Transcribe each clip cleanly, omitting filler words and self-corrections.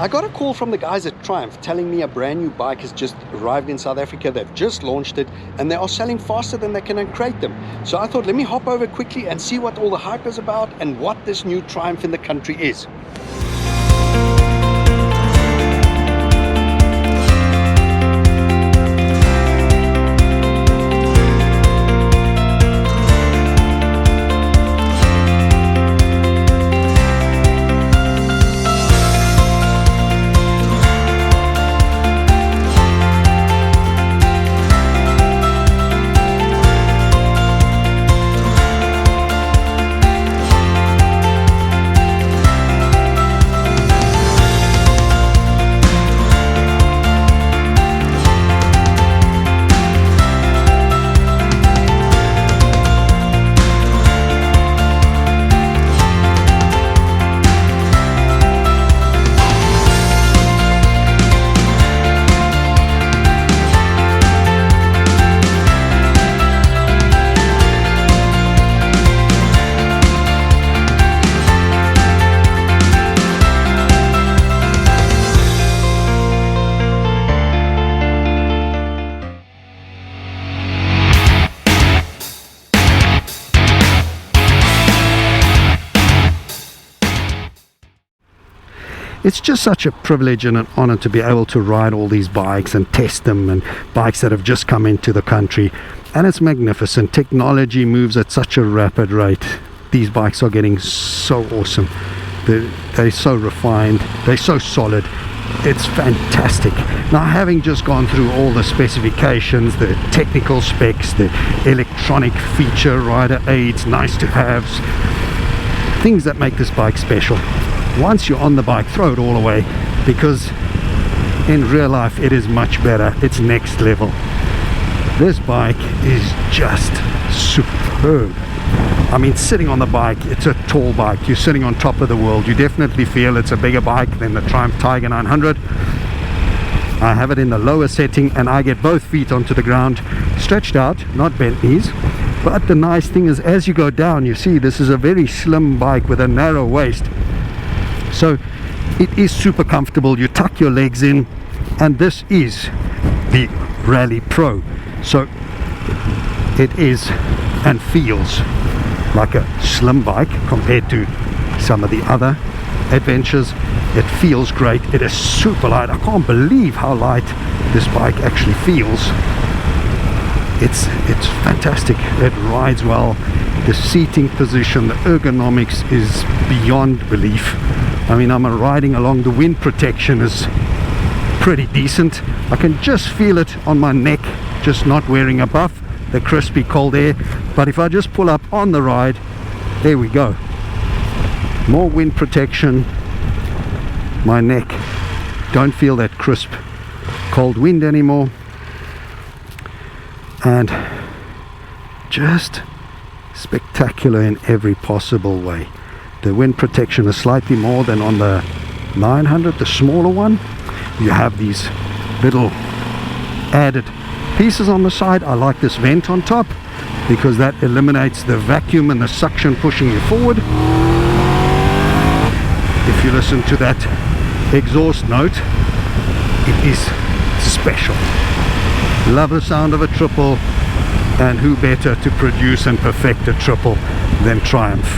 I got a call from the guys at Triumph telling me a brand new bike has just arrived in South Africa. They've just launched it and they are selling faster than they can uncrate them. So I thought, let me hop over quickly and see what all the hype is about and what this new Triumph in the country is. It's just such a privilege and an honor to be able to ride all these bikes and test them, and bikes that have just come into the country. And it's magnificent. Technology moves at such a rapid rate. These bikes are getting so awesome. They're so refined. They're so solid. It's fantastic. Now, having just gone through all the specifications, the technical specs, the electronic feature, rider aids, nice to haves, things that make this bike special. Once you're on the bike, throw it all away, because in real life it is much better. It's next level. This bike is just superb. I mean, sitting on the bike, it's a tall bike. You're sitting on top of the world. You definitely feel it's a bigger bike than the Triumph Tiger 900. I have it in the lower setting and I get both feet onto the ground, stretched out, not bent knees. But the nice thing is, as you go down, you see this is a very slim bike with a narrow waist. So it is super comfortable. You tuck your legs in, and this is the Rally Pro. So it is and feels like a slim bike compared to some of the other adventures. It feels great. It is super light. I can't believe how light this bike actually feels. It's fantastic. It rides well. The seating position, the ergonomics is beyond belief. I mean, I'm riding along, the wind protection is pretty decent. I can just feel it on my neck, just not wearing a buff, the crispy cold air. But if I just pull up on the ride, there we go. More wind protection. My neck, don't feel that crisp cold wind anymore. And just spectacular in every possible way. The wind protection is slightly more than on the 900, the smaller one. You have these little added pieces on the side. I like this vent on top because that eliminates the vacuum and the suction pushing you forward. If you listen to that exhaust note, it is special. Love the sound of a triple, and who better to produce and perfect a triple than Triumph.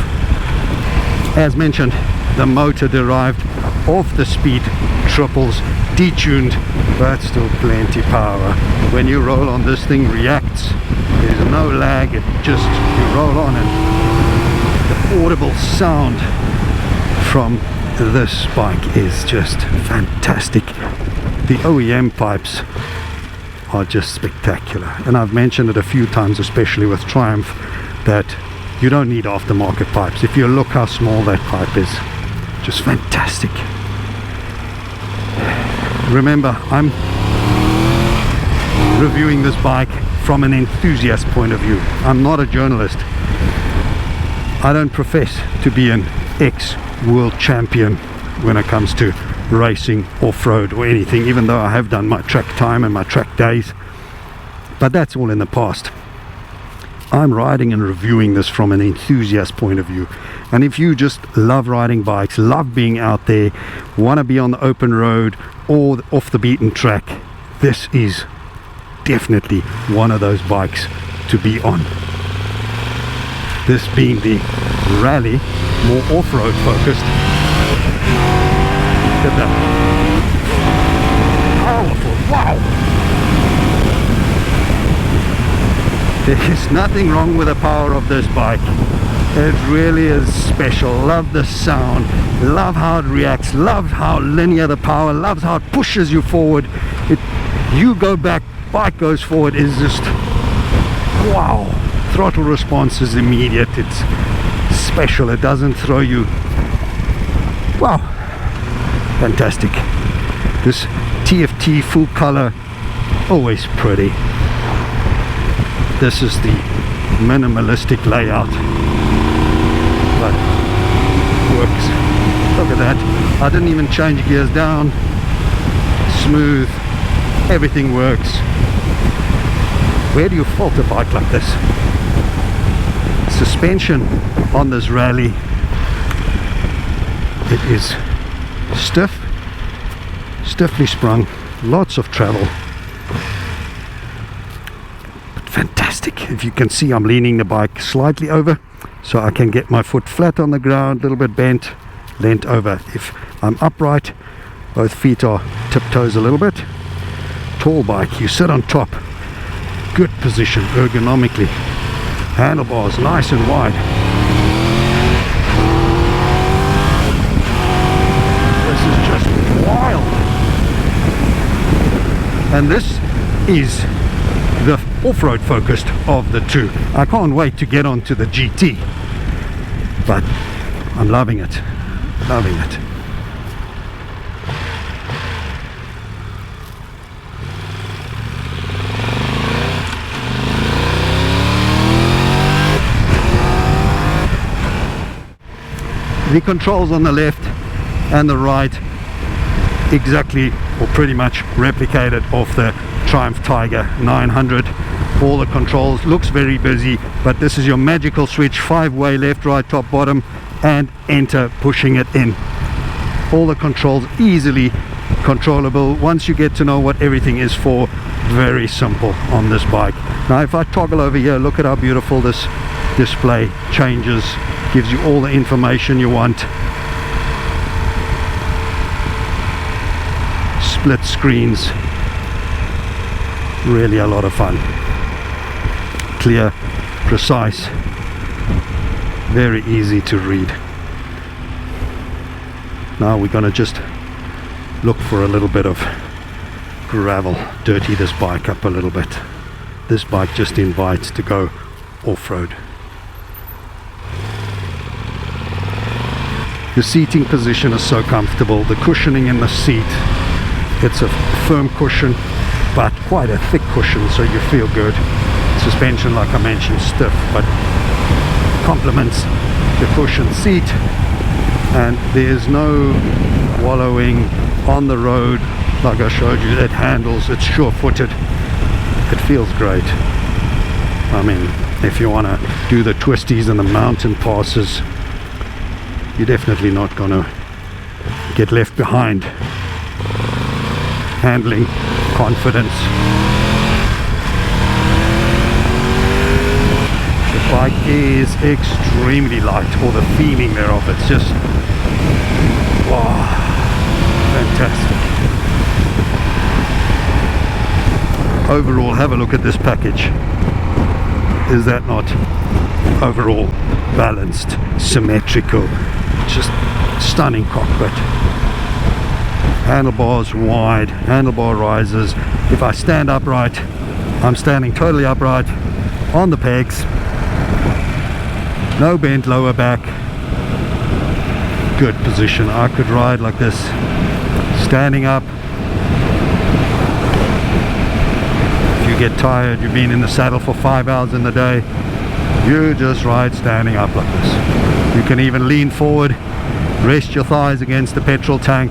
As mentioned, the motor derived off the speed triples, detuned, but still plenty power. When you roll on, this thing reacts. There's no lag. It just, you roll on, and the audible sound from this bike is just fantastic. The OEM pipes are just spectacular, and I've mentioned it a few times, especially with Triumph, that you don't need aftermarket pipes. If you look how small that pipe is, just fantastic. Remember, I'm reviewing this bike from an enthusiast point of view. I'm not a journalist. I don't profess to be an ex-world champion when it comes to racing, off-road or anything, even though I have done my track time and my track days, but that's all in the past. I'm riding and reviewing this from an enthusiast point of view. And if you just love riding bikes, love being out there, want to be on the open road or off the beaten track, this is definitely one of those bikes to be on. This being the rally, more off-road focused. Look at that. Powerful, wow! There is nothing wrong with the power of this bike. It really is special. Love the sound, love how it reacts, love how linear the power, love how it pushes you forward. You go back, bike goes forward, is just wow. Throttle response is immediate, it's special, it doesn't throw you. Wow, fantastic. This TFT full color, always pretty. This is the minimalistic layout, but works. Look at that. I didn't even change gears down. Smooth, everything works. Where do you fault a bike like this? Suspension on this rally, it is stiffly sprung, lots of travel, but fantastic. If you can see, I'm leaning the bike slightly over so I can get my foot flat on the ground, a little bit bent, leant over. If I'm upright, both feet are tiptoes a little bit. Tall bike, you sit on top, good position ergonomically. Handlebars nice and wide. This is just wild. And this is the off-road focused of the two. I can't wait to get onto the GT, but I'm loving it, loving it. The controls on the left and the right exactly or pretty much replicated off the Triumph Tiger 900. All the controls, looks very busy, but this is your magical switch, 5-way left, right, top, bottom, and enter, pushing it in. All the controls easily controllable once you get to know what everything is for. Very simple on this bike. Now if I toggle over here, look at how beautiful this display changes, gives you all the information you want. Split screens, really a lot of fun. Clear, precise, very easy to read. Now we're going to just look for a little bit of gravel, dirty this bike up a little bit. This bike just invites to go off-road. The seating position is so comfortable, the cushioning in the seat, it's a firm cushion but quite a thick cushion, so you feel good. Suspension, like I mentioned, stiff but complements the cushion seat, and there's no wallowing on the road. Like I showed you, it handles, it's sure-footed, it feels great. I mean, if you want to do the twisties and the mountain passes, you're definitely not going to get left behind. Handling, confidence. The bike is extremely light, or the feeling thereof. It's just, wow, fantastic. Overall, have a look at this package. Is that not overall balanced, symmetrical, just stunning cockpit? Handlebars wide, handlebar risers. If I stand upright, I'm standing totally upright on the pegs, no bent lower back, good position. I could ride like this, standing up. If you get tired, you've been in the saddle for 5 hours in the day, you just ride standing up like this. You can even lean forward, rest your thighs against the petrol tank,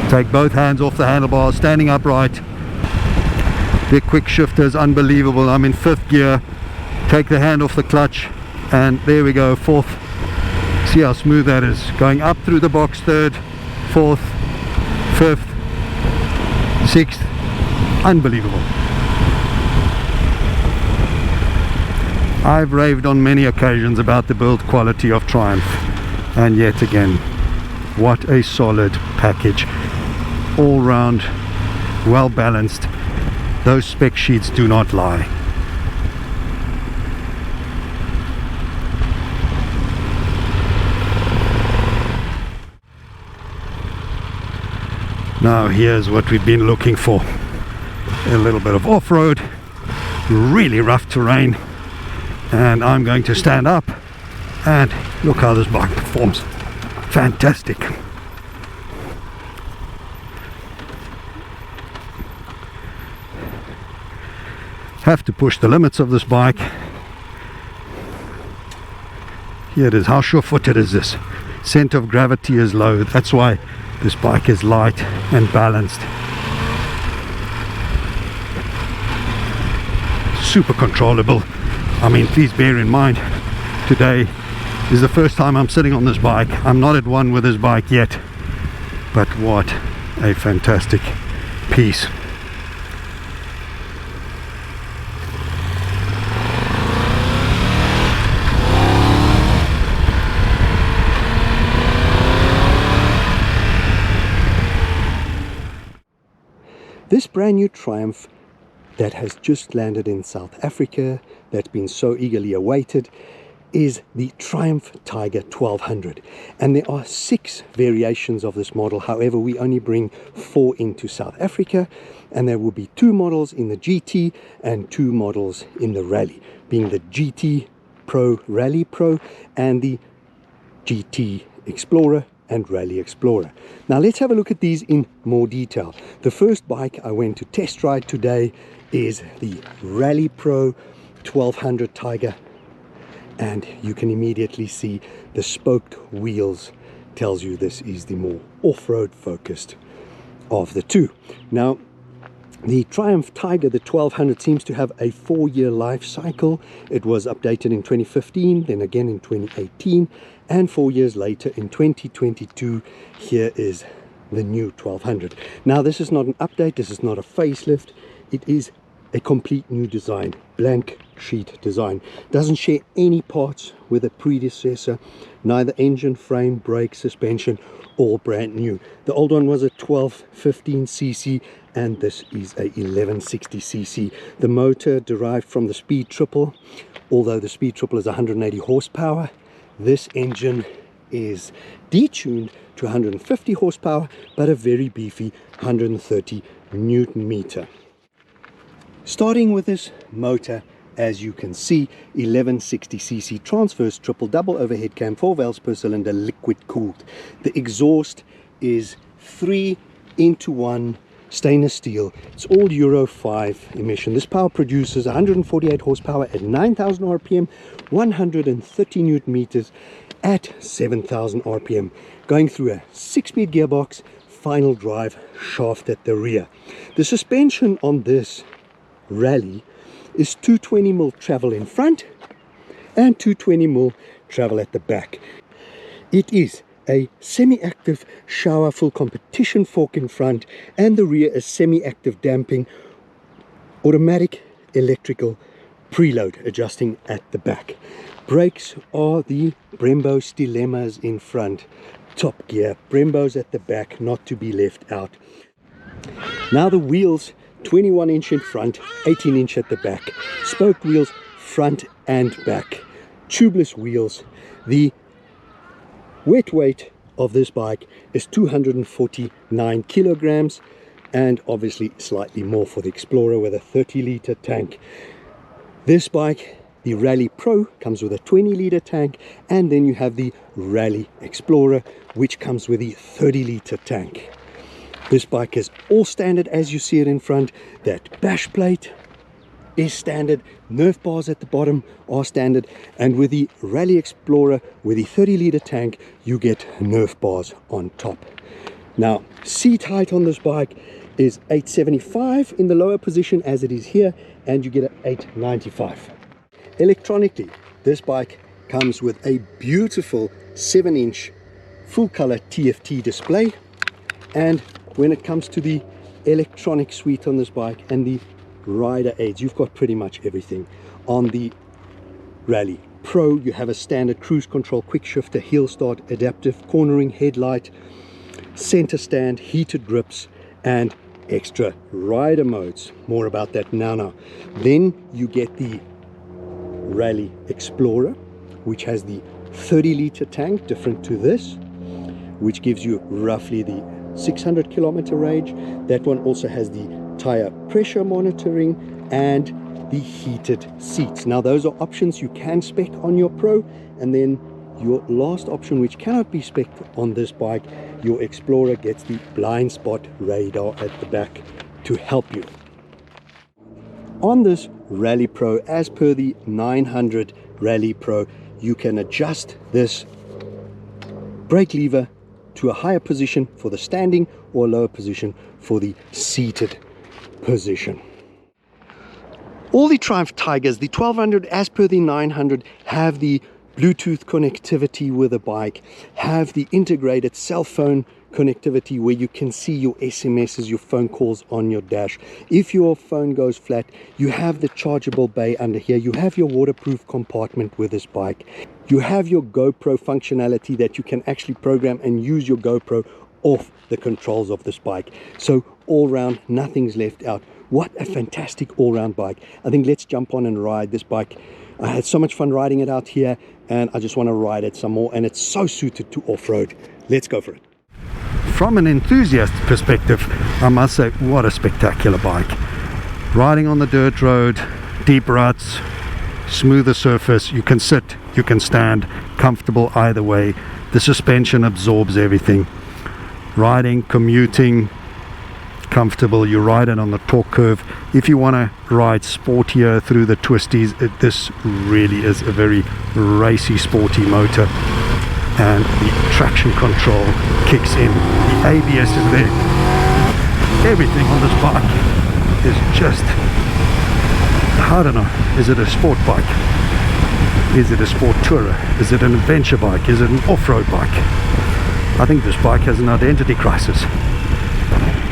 take both hands off the handlebars, standing upright. The quick shifter is unbelievable. I'm in 5th gear, take the hand off the clutch, and there we go, 4th. See how smooth that is, going up through the box, 3rd, 4th, 5th, 6th. Unbelievable. I've raved on many occasions about the build quality of Triumph, and yet again, what a solid package. All round, well balanced. Those spec sheets do not lie. Now here's what we've been looking for. A little bit of off-road, really rough terrain, and I'm going to stand up and look how this bike performs. Fantastic. Have to push the limits of this bike. Here it is. How sure-footed is this? Center of gravity is low. That's why this bike is light and balanced. Super controllable. I mean, please bear in mind, today is the first time I'm sitting on this bike. I'm not at one with this bike yet, but what a fantastic piece. This brand new Triumph that has just landed in South Africa, that's been so eagerly awaited, is the Triumph Tiger 1200. And there are 6 variations of this model. However, we only bring 4 into South Africa, and there will be 2 models in the GT and 2 models in the Rally, being the GT Pro Rally Pro and the GT Explorer and Rally Explorer. Now let's have a look at these in more detail. The first bike I went to test ride today is the Rally Pro 1200 Tiger, and you can immediately see the spoked wheels tells you this is the more off-road focused of the 2. Now the Triumph Tiger, the 1200, seems to have a 4-year life cycle. It was updated in 2015, then again in 2018, and 4 years later in 2022 here is the new 1200. Now this is not an update, this is not a facelift, it is a complete new design, blank sheet design. Doesn't share any parts with a predecessor, neither engine, frame, brake, suspension, all brand new. The old one was a 1215cc and this is a 1160cc. The motor derived from the Speed Triple, although the Speed Triple is 180 horsepower. This engine is detuned to 150 horsepower, but a very beefy 130 Newton meter. Starting with this motor, as you can see, 1160cc transverse triple double overhead cam, 4 valves per cylinder, liquid cooled. The exhaust is 3-in-1 stainless steel. It's all Euro 5 emission. This power produces 148 horsepower at 9,000 rpm, 130 newton meters at 7,000 rpm, going through a 6-speed gearbox, final drive shaft at the rear. The suspension on this Rally is 220mm travel in front and 220mm travel at the back. It is a semi-active shower full competition fork in front, and the rear is semi-active damping, automatic electrical preload adjusting at the back. Brakes are the Brembo Stilemmas in front, top gear, Brembos at the back, not to be left out. Now the wheels, 21-inch in front, 18-inch at the back, spoke wheels front and back, tubeless wheels. The wet weight of this bike is 249 kilograms, and obviously slightly more for the Explorer with a 30-litre tank. This bike, the Rally Pro, comes with a 20-litre tank, and then you have the Rally Explorer, which comes with the 30-litre tank. This bike is all standard as you see it in front. That bash plate is standard, Nerf bars at the bottom are standard, and with the Rally Explorer with the 30-litre tank you get Nerf bars on top. Now seat height on this bike is 875 in the lower position as it is here, and you get an 895. Electronically, this bike comes with a beautiful 7-inch full color TFT display, and when it comes to the electronic suite on this bike and the rider aids, you've got pretty much everything. On the Rally Pro, you have a standard cruise control, quick shifter, heel start, adaptive cornering headlight, center stand, heated grips, and extra rider modes. More about that now. Then you get the Rally Explorer, which has the 30-liter tank, different to this, which gives you roughly the 600 kilometer range. That one also has the tire pressure monitoring and the heated seats. Now those are options you can spec on your Pro, and then your last option, which cannot be spec'd on this bike, your Explorer gets the blind spot radar at the back to help you. On this Rally Pro, as per the 900 Rally Pro, you can adjust this brake lever to a higher position for the standing or a lower position for the seated position. All the Triumph Tigers, the 1200 as per the 900, have the Bluetooth connectivity with the bike, have the integrated cell phone connectivity where you can see your SMSs, your phone calls on your dash. If your phone goes flat, you have the chargeable bay under here. You have your waterproof compartment with this bike. You have your GoPro functionality that you can actually program and use your GoPro off the controls of this bike. So all round, nothing's left out. What a fantastic all-round bike. I think let's jump on and ride this bike. I had so much fun riding it out here, and I just want to ride it some more, and it's so suited to off-road. Let's go for it. From an enthusiast perspective, I must say, what a spectacular bike. Riding on the dirt road, deep ruts, smoother surface, you can sit, you can stand, comfortable either way. The suspension absorbs everything. Riding, commuting, comfortable. You ride it on the torque curve. If you want to ride sportier through the twisties, this really is a very racy, sporty motor, and the traction control kicks in. The ABS is there. Everything on this bike is just, I don't know, is it a sport bike? Is it a sport tourer? Is it an adventure bike? Is it an off-road bike? I think this bike has an identity crisis.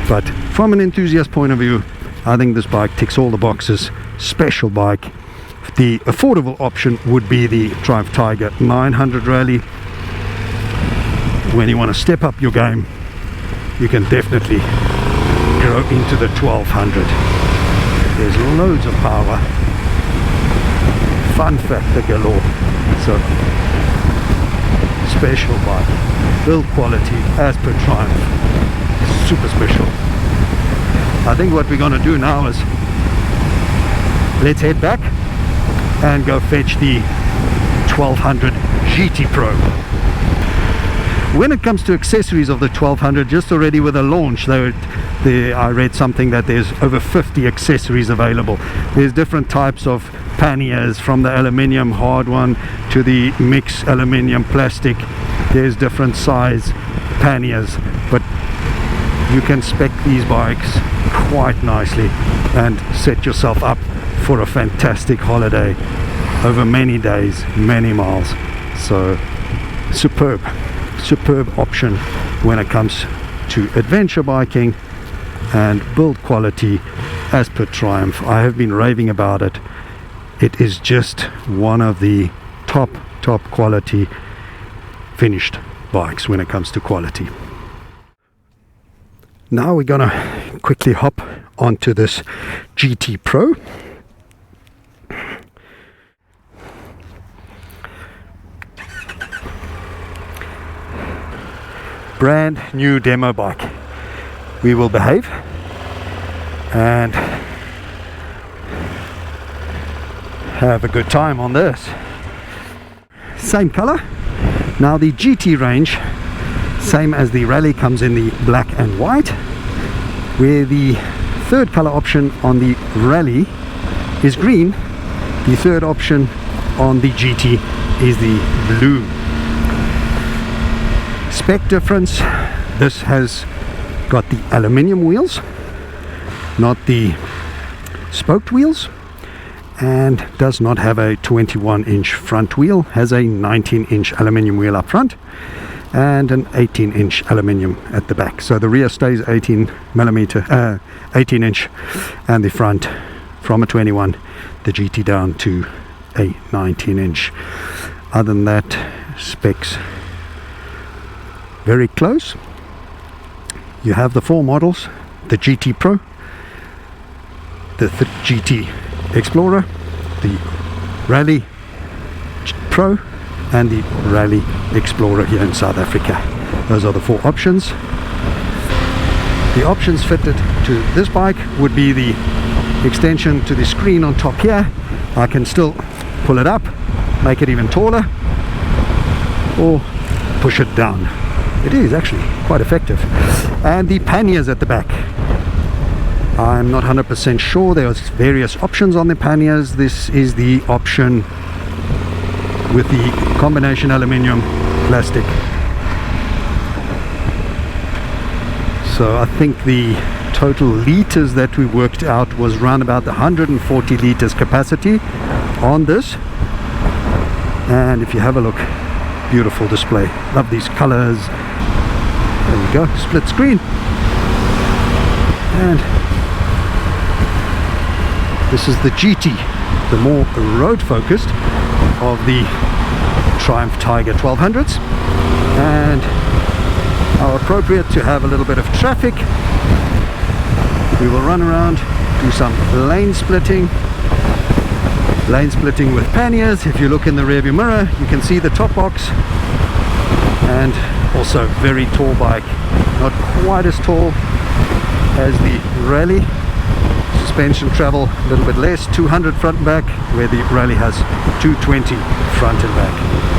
But from an enthusiast point of view, I think this bike ticks all the boxes. Special bike. The affordable option would be the Triumph Tiger 900 Rally. When you want to step up your game, you can definitely go into the 1200. There's loads of power, fun factor galore. So special bike, build quality as per Triumph. Super special. I think what we're going to do now is let's head back and go fetch the 1200 GT Pro. When it comes to accessories of the 1200, just already with the launch, I read something that there's over 50 accessories available. There's different types of panniers, from the aluminium hard one to the mix aluminium plastic. There's different size panniers, but you can spec these bikes quite nicely and set yourself up for a fantastic holiday over many days, many miles. So superb option when it comes to adventure biking and build quality as per Triumph. I have been raving about it. It is just one of the top quality finished bikes when it comes to quality. Now we're gonna quickly hop onto this GT Pro. Brand new demo bike. We will behave and have a good time on this. Same color. Now the GT range, same as the Rally, comes in the black and white, where the third color option on the Rally is green. The third option on the GT is the blue. Spec difference: this has got the aluminium wheels not the spoked wheels, and does not have a 21-inch front wheel. Has a 19-inch aluminium wheel up front and an 18-inch aluminium at the back. So the rear stays 18-inch, and the front from a 21, the GT down to a 19-inch. Other than that, specs very close. You have the 4 models: the GT Pro, the GT Explorer, the Rally Pro, and the Rally Explorer here in South Africa. Those are the 4 options. The options fitted to this bike would be the extension to the screen on top here. I can still pull it up, make it even taller, or push it down. It is actually quite effective. And the panniers at the back, I'm not 100% sure. There's various options on the panniers. This is the option with the combination aluminium plastic. So I think the total liters that we worked out was around about the 140 liters capacity on this. And if you have a look, beautiful display. Love these colors. There we go, split screen. And this is the GT, the more road focused of the Triumph Tiger 1200's, and how appropriate to have a little bit of traffic. We will run around, do some lane splitting with panniers. If you look in the rearview mirror, you can see the top box, and also very tall bike, not quite as tall as the Rally. Suspension travel a little bit less, 200 front and back, where the Rally has 220 front and back.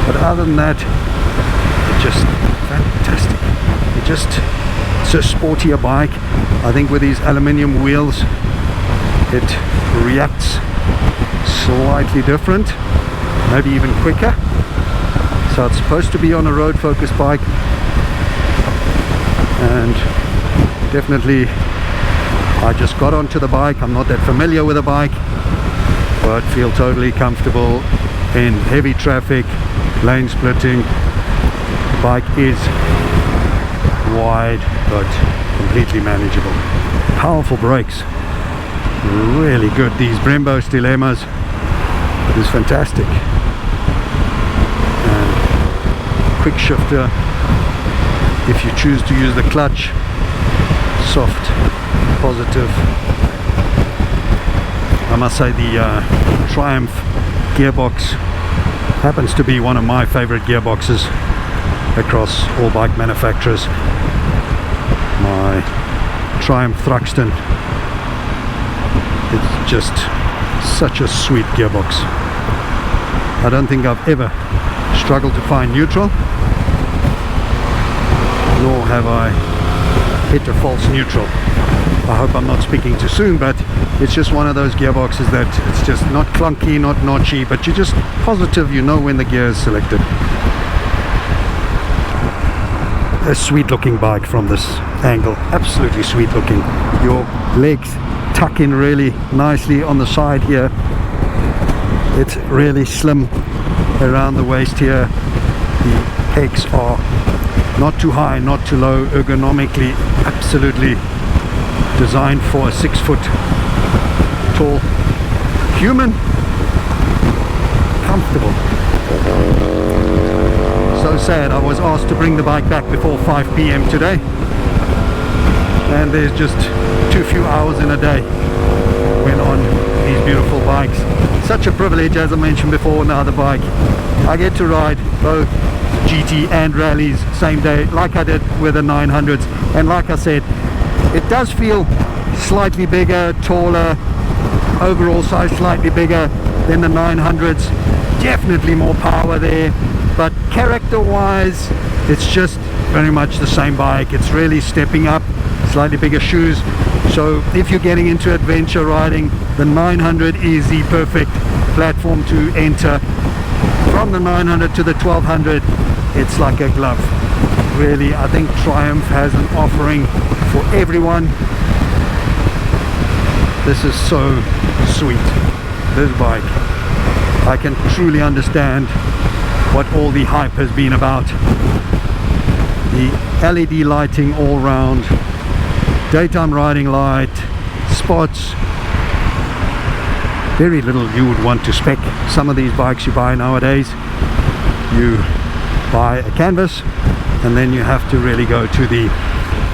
But other than that, it's just fantastic. It's just so sporty a bike. I think with these aluminium wheels, it reacts slightly different, maybe even quicker. So it's supposed to be on a road focused bike, and definitely I just got onto the bike. I'm not that familiar with the bike, but feel totally comfortable in heavy traffic, lane splitting. The bike is wide but completely manageable. Powerful brakes, really good. These Brembo's Dilemmas is fantastic. And quick shifter if you choose to use the clutch. Soft, positive. I must say the Triumph gearbox happens to be one of my favorite gearboxes across all bike manufacturers. My Triumph Thruxton, it's just such a sweet gearbox. I don't think I've ever struggled to find neutral, nor have I hit a false neutral. I hope I'm not speaking too soon, but it's just one of those gearboxes that it's just not clunky, not notchy, but you're just positive you know when the gear is selected. A sweet looking bike from this angle, absolutely sweet looking. Your legs tuck in really nicely on the side here. It's really slim around the waist here. The pegs are not too high, not too low, ergonomically absolutely designed for a 6 foot tall human. Comfortable. So sad I was asked to bring the bike back before 5 p.m. today, and there's just too few hours in a day when on these beautiful bikes. Such a privilege, as I mentioned before, on the other bike. I get to ride both GT and rallies same day, like I did with the 900s, and like I said, it does feel slightly bigger, taller, overall size slightly bigger than the 900s. Definitely more power there, but character wise it's just very much the same bike. It's really stepping up, slightly bigger shoes. So if you're getting into adventure riding, the 900 is the perfect platform to enter. From the 900 to the 1200, it's like a glove. Really, I think Triumph has an offering for everyone. This is so sweet, this bike. I can truly understand what all the hype has been about. The LED lighting all round, daytime riding light, spots. Very little you would want to spec some of these bikes you buy nowadays. You buy a canvas and then you have to really go to the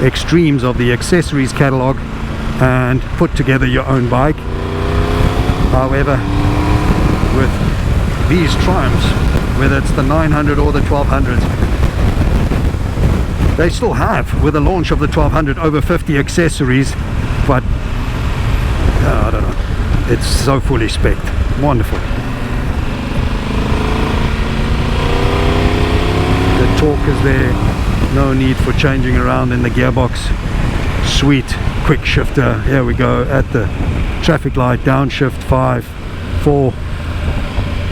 extremes of the accessories catalog and put together your own bike. However, with these Triumphs, whether it's the 900 or the 1200s, they still have, with the launch of the 1200, over 50 accessories, but I don't know, it's so fully spec'd. Wonderful. The torque is there, no need for changing around in the gearbox. Sweet quick shifter. Here we go at the traffic light, downshift, 5, 4,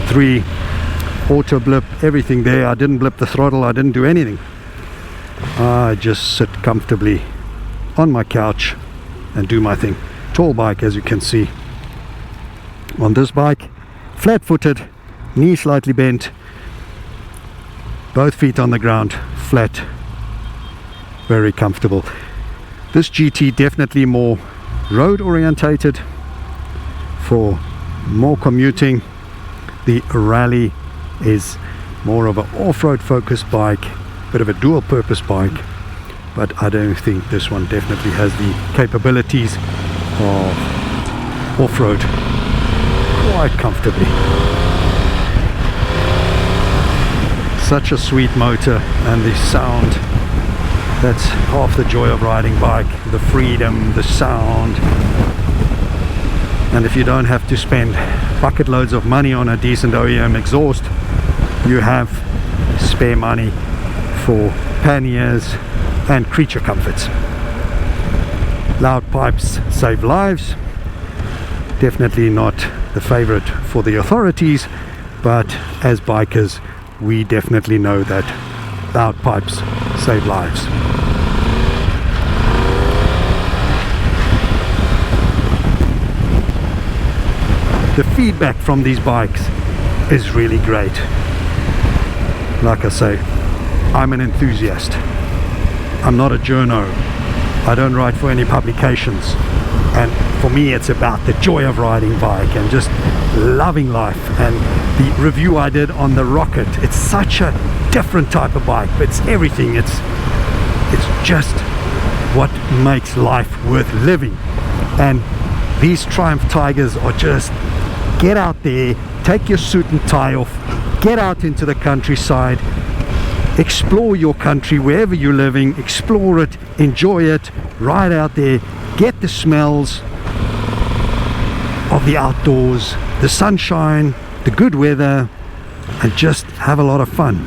3, auto blip, everything there. I didn't blip the throttle, I didn't do anything. I just sit comfortably on my couch and do my thing. Tall bike, as you can see. On this bike, flat footed, knee slightly bent, both feet on the ground, flat, very comfortable. This GT definitely more road orientated, for more commuting. The Rally is more of an off-road focused bike, bit of a dual purpose bike, but I don't think this one definitely has the capabilities of off-road quite comfortably. Such a sweet motor, and the sound, that's half the joy of riding bike, the freedom, the sound. And if you don't have to spend bucket loads of money on a decent OEM exhaust, you have spare money for panniers and creature comforts. Loud pipes save lives. Definitely not the favorite for the authorities, but as bikers we definitely know that loud pipes save lives. The feedback from these bikes is really great. Like I say, I'm an enthusiast. I'm not a journo. I don't write for any publications. And for me, it's about the joy of riding bike and just loving life. And the review I did on the Rocket, it's such a different type of bike, but it's everything. It's just what makes life worth living. And these Triumph Tigers are just, get out there, take your suit and tie off, get out into the countryside, explore your country wherever you're living, explore it, enjoy it, ride out there, get the smells of the outdoors, the sunshine, the good weather, and just have a lot of fun.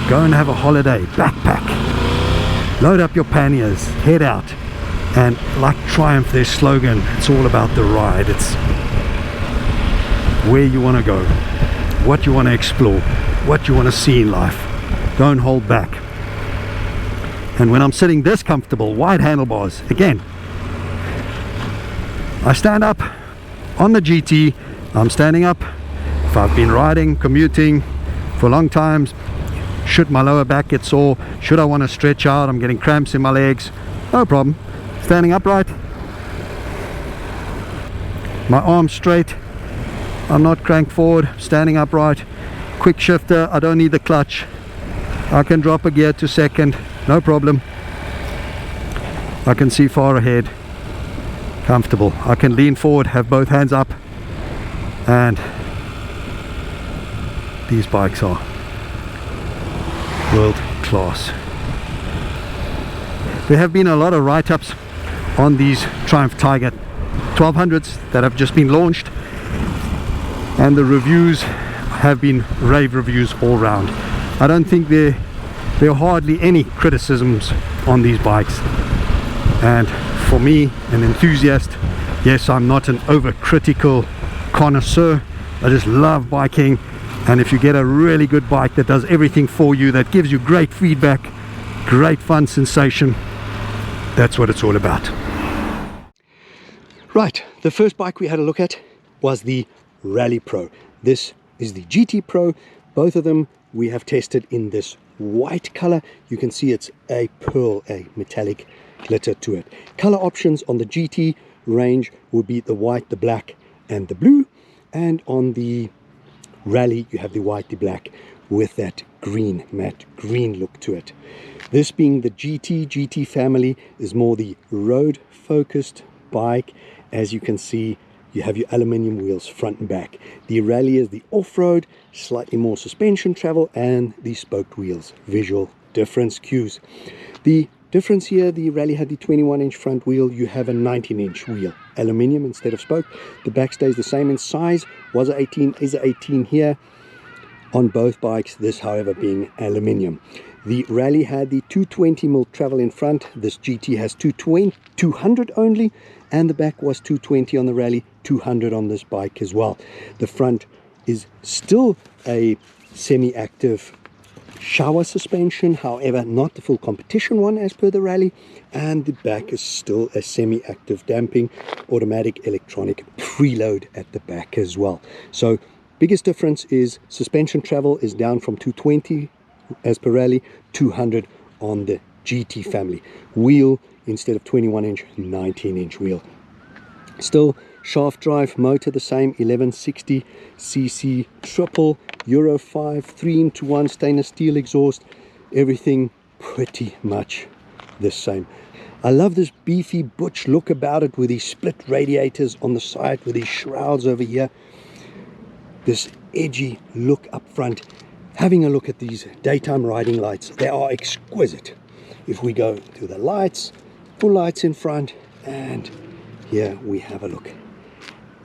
Go and have a holiday, backpack, load up your panniers, head out. And like Triumph, their slogan, it's all about the ride. It's where you want to go, what you want to explore, what you want to see in life. Don't hold back. And when I'm sitting this comfortable, wide handlebars, again, I stand up on the GT, I'm standing up. If I've been riding, commuting for long times, should my lower back get sore, should I want to stretch out, I'm getting cramps in my legs, no problem. Standing upright, my arms straight, I'm not cranked forward, standing upright, quick shifter, I don't need the clutch, I can drop a gear to second, no problem. I can see far ahead, comfortable. I can lean forward, have both hands up, and these bikes are world class. There have been a lot of write-ups on these Triumph Tiger 1200s that have just been launched, and the reviews have been rave reviews all round. I don't think there are hardly any criticisms on these bikes, and for me, an enthusiast, yes, I'm not an overcritical connoisseur, I just love biking. And if you get a really good bike that does everything for you, that gives you great feedback, great fun sensation, that's what it's all about. Right, the first bike we had a look at was the Rally Pro. This is the GT Pro. Both of them we have tested in this white color. You can see it's a pearl, a metallic glitter to it. Color options on the GT range will be the white, the black and the blue, and on the Rally you have the white, the black with that green, matte green look to it. This being the GT family is more the road focused bike. As you can see, you have your aluminium wheels front and back. The Rally is the off-road, slightly more suspension travel, and the spoked wheels. Visual difference cues. The difference here, the Rally had the 21-inch front wheel, you have a 19-inch wheel, aluminium instead of spoke. The back stays the same in size, was an 18, is an 18 here on both bikes, this however being aluminium. The Rally had the 220mm travel in front, this GT has 200 only, and the back was 220 on the Rally, 200 on this bike as well. The front is still a semi-active shower suspension, however not the full competition one as per the Rally, and the back is still a semi-active damping automatic electronic preload at the back as well. So biggest difference is suspension travel is down from 220 as per Rally, 200 on the GT family. Wheel instead of 21-inch, 19-inch wheel. Still shaft drive, motor the same, 1160cc triple Euro 5 3-in-1 stainless steel exhaust. Everything pretty much the same. I love this beefy butch look about it with these split radiators on the side, with these shrouds over here. This edgy look up front. Having a look at these daytime riding lights, they are exquisite. If we go to the lights, full lights in front, and here we have a look.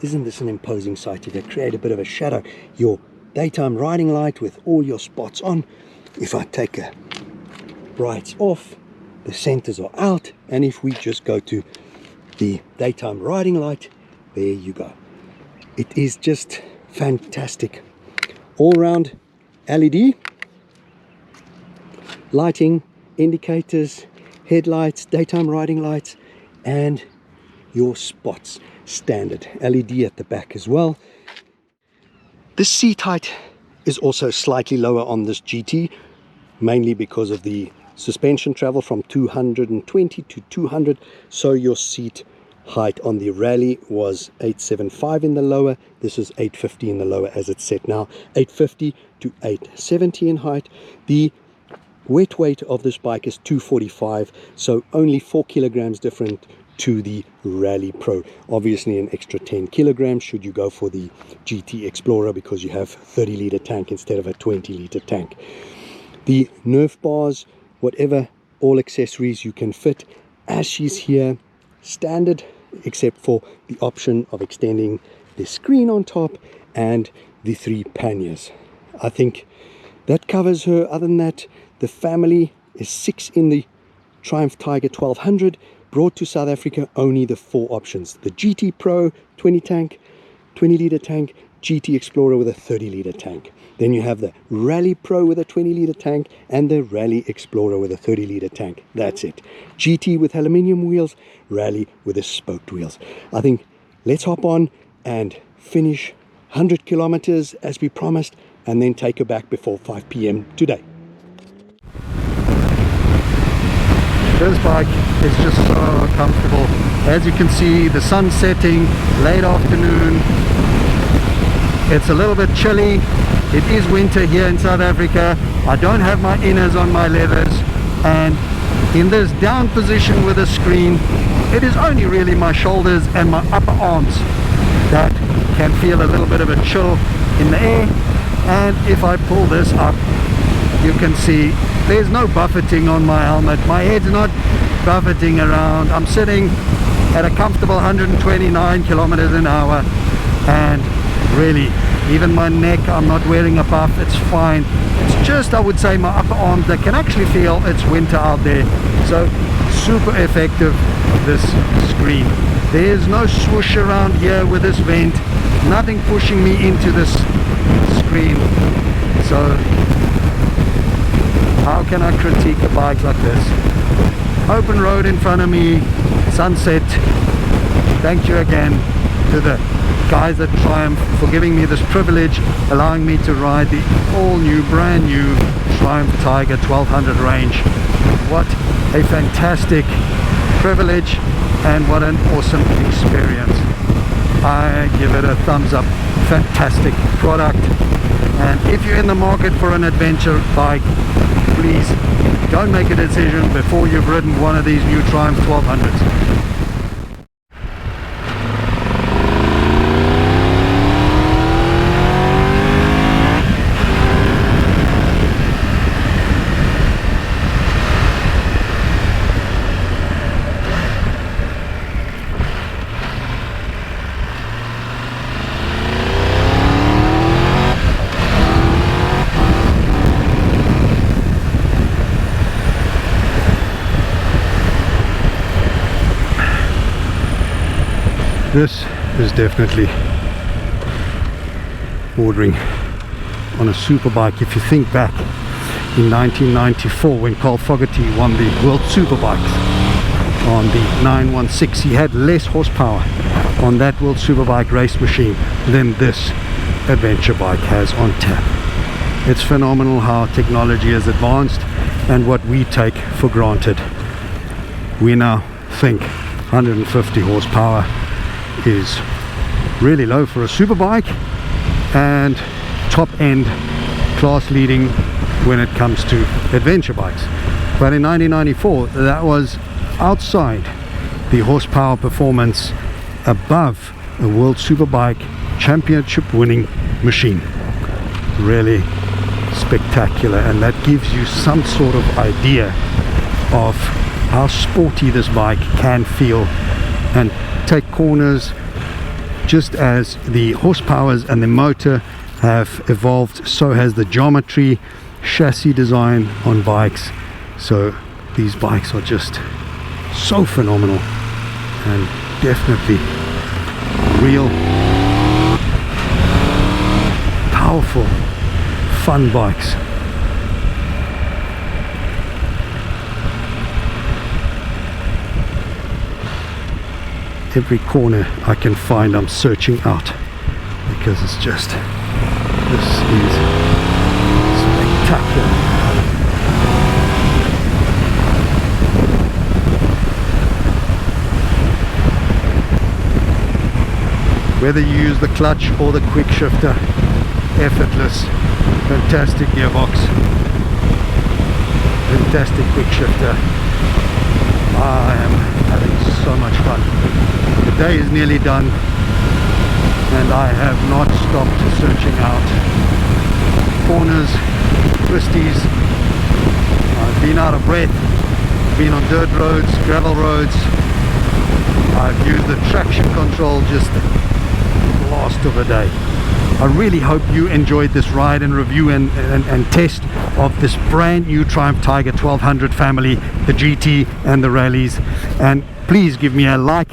Isn't this an imposing sight? If you create a bit of a shadow, your daytime riding light with all your spots on. If I take a brights off, the centers are out, and if we just go to the daytime riding light, there you go. It is just fantastic. All round LED lighting, indicators, headlights, daytime riding lights, and your spots. Standard LED at the back as well. The seat height is also slightly lower on this GT, mainly because of the suspension travel from 220 to 200. So your seat height on the Rally was 875 in the lower. This is 850 in the lower as it's set now. 850 to 870 in height. The wet weight of this bike is 245, so only 4 kilograms different to the Rally Pro. Obviously an extra 10 kilograms should you go for the GT Explorer, because you have 30-litre tank instead of a 20-litre tank. The Nerf bars, whatever, all accessories you can fit as she's here, standard, except for the option of extending the screen on top and the 3 panniers. I think that covers her. Other than that, the family is 6 in the Triumph Tiger 1200. Brought to South Africa, only the 4 options. The GT Pro 20-litre tank, GT Explorer with a 30-litre tank. Then you have the Rally Pro with a 20-litre tank and the Rally Explorer with a 30-litre tank. That's it. GT with aluminium wheels, Rally with the spoked wheels. I think let's hop on and finish 100 kilometers as we promised, and then take her back before 5 p.m. today. This bike is just so comfortable. As you can see, the sun setting, late afternoon. It's a little bit chilly. It is winter here in South Africa. I don't have my inners on my leathers, and in this down position with the screen, it is only really my shoulders and my upper arms that can feel a little bit of a chill in the air. And if I pull this up, you can see there's no buffeting on my helmet. My head's not buffeting around. I'm sitting at a comfortable 129 kilometers an hour, and really, even my neck, I'm not wearing a buff. It's fine. It's just, I would say, my upper arms that can actually feel it's winter out there. So super effective, this screen. There's no swoosh around here with this vent, nothing pushing me into this screen. So how can I critique a bike like this? Open road in front of me, sunset, Thank you again to the guys at Triumph for giving me this privilege, allowing me to ride the all-new, brand-new Triumph Tiger 1200 range. What a fantastic privilege and what an awesome experience. I give it a thumbs up. Fantastic product. And if you're in the market for an adventure bike, please don't make a decision before you've ridden one of these new Triumph 1200s. This is definitely bordering on a superbike. If you think back in 1994 when Carl Fogarty won the World Superbikes on the 916, he had less horsepower on that World Superbike race machine than this adventure bike has on tap. It's phenomenal how technology has advanced and what we take for granted. We now think 150 horsepower is really low for a superbike and top end, class leading when it comes to adventure bikes. But in 1994 that was outside the horsepower performance above a World Superbike championship winning machine. Really spectacular, and that gives you some sort of idea of how sporty this bike can feel and take corners. Just as the horsepowers and the motor have evolved, so has the geometry, chassis design on bikes. So these bikes are just so phenomenal and definitely real powerful fun bikes. Every corner I can find I'm searching out, because it's just, this is spectacular. Whether you use the clutch or the quick shifter, effortless, fantastic gearbox, fantastic quick shifter. I am having so much fun. The day is nearly done and I have not stopped searching out corners, twisties. I've been out of breath, been on dirt roads, gravel roads. I've used the traction control just last of the day. I really hope you enjoyed this ride and review and test of this brand new Triumph Tiger 1200 family, the GT and the rallies. And please give me a like,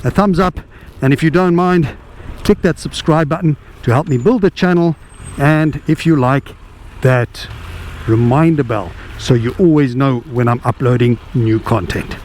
a thumbs up, and if you don't mind, click that subscribe button to help me build the channel. And if you like, that reminder bell so you always know when I'm uploading new content.